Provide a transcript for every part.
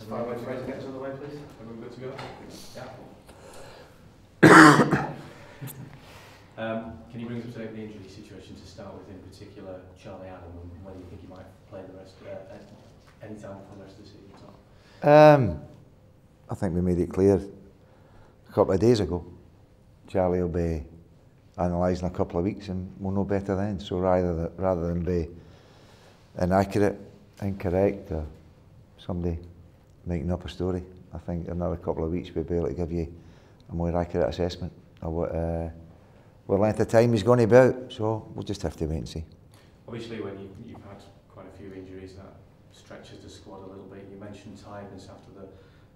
Fire away, Fraser, get us on the way, please. Everyone good to go? Yeah. Can you bring us up to date with the injury situation to start with, in particular Charlie Adam, and whether you think he might play the rest any time for the rest of the season at all? I think we made it clear a couple of days ago. Charlie will be analysing a couple of weeks and we'll know better then. So rather than be inaccurate, incorrect, or somebody making up a story, I think in another couple of weeks we'll be able to give you a more accurate assessment of what length of time he's going to be out. So we'll just have to wait and see. Obviously, when you've had quite a few injuries, that stretches the squad a little bit. You mentioned tiredness after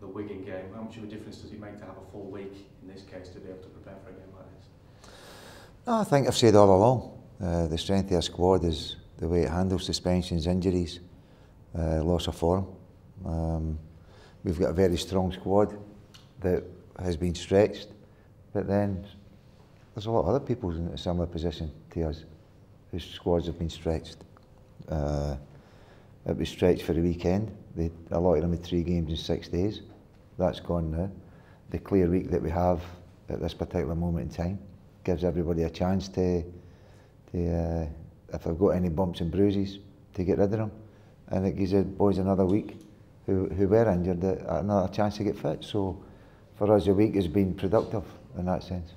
the Wigan game. How much of a difference does it make to have a full week in this case to be able to prepare for a game like this? I think I've said all along, the strength of our squad is the way it handles suspensions, injuries, loss of form. We've got a very strong squad that has been stretched, but then there's a lot of other people in a similar position to us whose squads have been stretched. It was stretched for the weekend. A lot of them had 3 games in 6 days. That's gone now. The clear week that we have at this particular moment in time gives everybody a chance to if they've got any bumps and bruises, to get rid of them. And it gives the boys another week who were injured another chance to get fit. So for us, the week has been productive in that sense.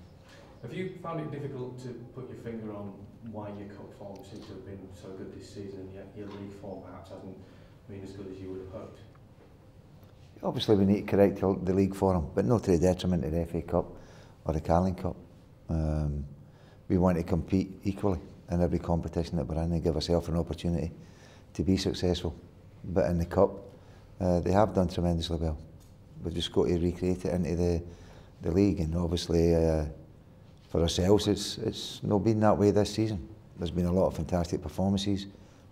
Have you found it difficult to put your finger on why your cup form seems to have been so good this season, and yet your league form perhaps hasn't been as good as you would have hoped? Obviously we need to correct the league form, but not to the detriment of the FA Cup or the Carling Cup. We want to compete equally in every competition that we're in and give ourselves an opportunity to be successful. But in the Cup, they have done tremendously well. We've just got to recreate it into the league, and obviously for ourselves it's not been that way this season. There's been a lot of fantastic performances,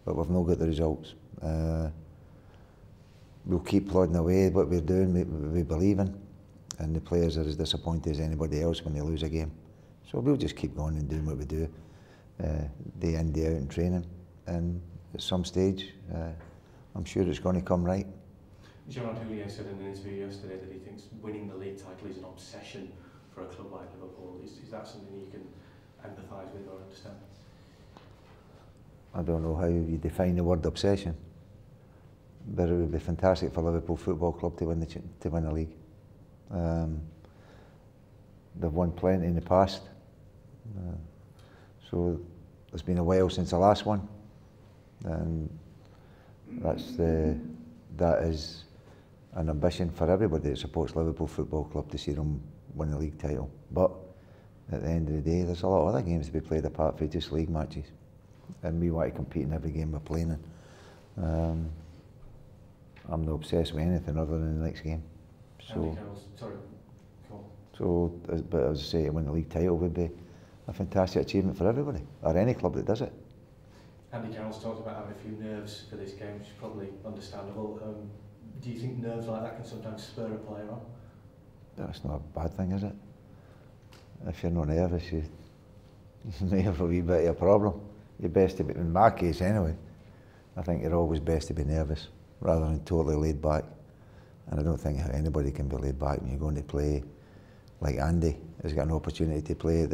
but we've not got the results. We'll keep plodding away what we're doing, we believe in, and the players are as disappointed as anybody else when they lose a game. So we'll just keep going and doing what we do, day in, day out in training, and at some stage I'm sure it's going to come right. Gerard Houllier said in an interview yesterday that he thinks winning the league title is an obsession for a club like Liverpool. Is that something you can empathise with or understand? I don't know how you define the word obsession, but it would be fantastic for Liverpool Football Club to win the league. They've won plenty in the past, so it's been a while since the last one, and that is an ambition for everybody that supports Liverpool Football Club to see them win the league title. But at the end of the day, there's a lot of other games to be played apart from just league matches, and we want to compete in every game we're playing in. I'm not obsessed with anything other than the next game. But as I say, to win the league title would be a fantastic achievement for everybody, or any club that does it. Andy Carroll's talked about having a few nerves for this game, which is probably understandable. Do you think nerves like that can sometimes spur a player on? That's not a bad thing, is it? If you're not nervous, you may have a wee bit of a problem. You're best to be, in my case anyway, I think you're always best to be nervous rather than totally laid back. And I don't think anybody can be laid back when you're going to play like Andy has got an opportunity to play at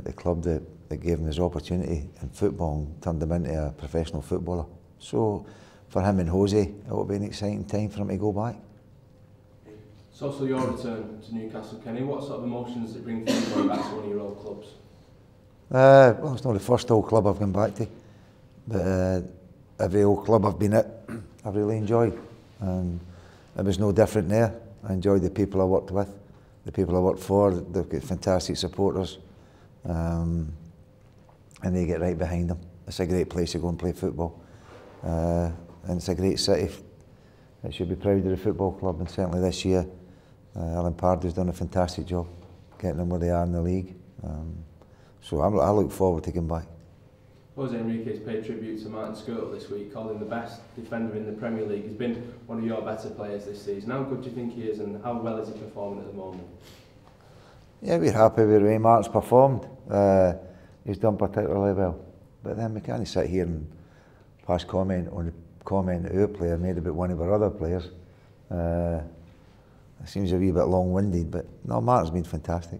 the club that gave him his opportunity in football and turned him into a professional footballer. So for him and Jose, it will be an exciting time for him to go back. It's also your return to Newcastle, Kenny. What sort of emotions does it bring for you going back to one of your old clubs? Well, it's not the first old club I've gone back to, but every old club I've been at, I've really enjoyed. And it was no different there. I enjoyed the people I worked with, the people I worked for. They've got fantastic supporters, and they get right behind them. It's a great place to go and play football, and it's a great city. It should be proud of the football club, and certainly this year, Alan Pardew's done a fantastic job getting them where they are in the league. So I look forward to getting back. Jose Enriquez paid tribute to Martin Skirtle this week, calling him the best defender in the Premier League. He's been one of your better players this season. How good do you think he is, and how well is he performing at the moment? Yeah, we're happy with the way Martin's performed. He's done particularly well. But then we can't sit here and pass comment on the comment that our player made about one of our other players. It seems a wee bit long-winded, but no, Martin's been fantastic.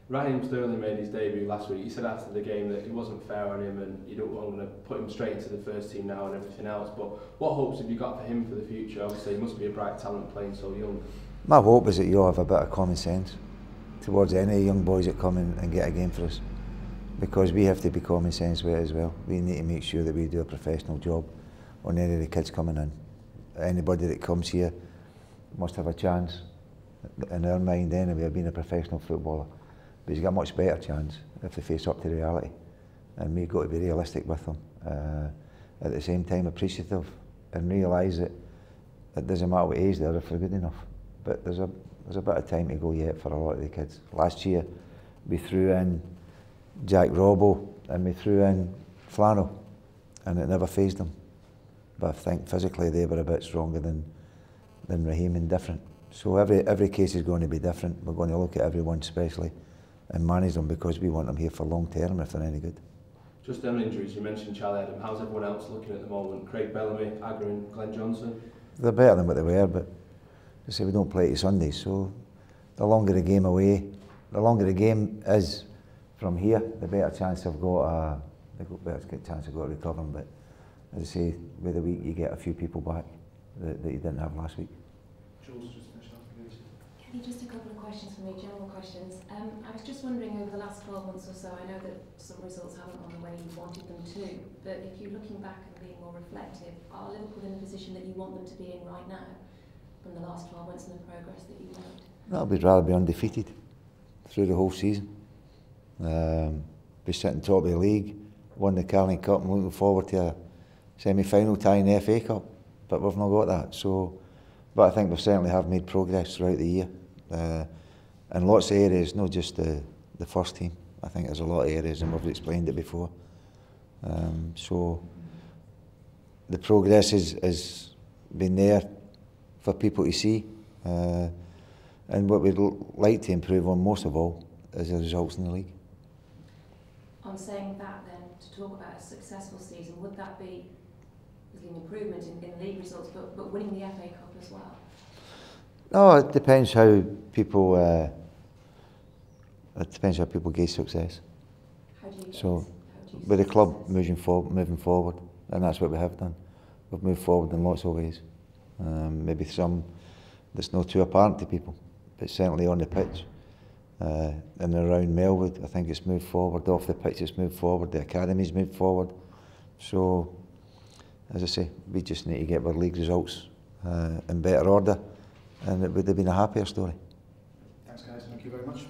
Raheem Sterling made his debut last week. He said after the game that it wasn't fair on him and you don't want to put him straight into the first team now and everything else. But what hopes have you got for him for the future? Obviously, he must be a bright talent playing so young. My hope is that you'll have a bit of common sense towards any young boys that come in and get a game for us, because we have to be common sense with it as well. We need to make sure that we do a professional job on any of the kids coming in. Anybody that comes here must have a chance, in our mind anyway, of being a professional footballer. But he's got a much better chance if they face up to reality, and we've got to be realistic with them. At the same time, appreciative and realise that it doesn't matter what age they are if they're good enough. But there's a bit of time to go yet for a lot of the kids. Last year we threw in Jack Robbo and we threw in Flannel, and it never fazed them. But I think physically they were a bit stronger than Raheem and different. So every case is going to be different. We're going to look at everyone specially and manage them, because we want them here for long term if they're any good. Just on injuries, you mentioned Charlie Adam. How's everyone else looking at the moment? Craig Bellamy, Agger and Glen Johnson? They're better than what they were, but they say we don't play to Sundays, so the longer the game away, the longer the game is from here, the better chance they've got to recover. But as I say, with the week you get a few people back that you didn't have last week. Jules, just finish off, please. Kenny, just a couple of questions for me, general questions. I was just wondering, over the last 12 months or so, I know that some results haven't gone the way you wanted them to, but if you're looking back and being more reflective, are Liverpool in the position that you want them to be in right now from the last 12 months and the progress that you've made? No, we'd rather be undefeated through the whole season. Be sitting top of the league, won the Carling Cup, and looking forward to a semi-final tie in the FA Cup, but we've not got that. So, but I think we certainly have made progress throughout the year, in lots of areas, not just the first team. I think there's a lot of areas, and we've explained it before. So the progress has been there for people to see, and what we'd like to improve on most of all is the results in the league. On saying that then, to talk about a successful season, would that be an improvement in league results, but winning the FA Cup as well? No, it depends how people gauge success. How do you so, with the club moving forward, and that's what we have done. We've moved forward in lots of ways. Maybe some that's not too apparent to people, but certainly on the pitch. And around Melwood, I think it's moved forward. Off the pitch, it's moved forward. The academy's moved forward. So, as I say, we just need to get our league results in better order, and it would have been a happier story. Thanks, guys. Thank you very much.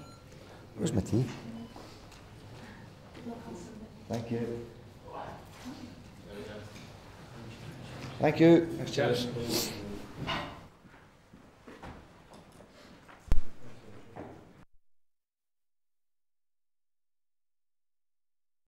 Where's my tea? Thank you. Thank you. Thanks, chaps.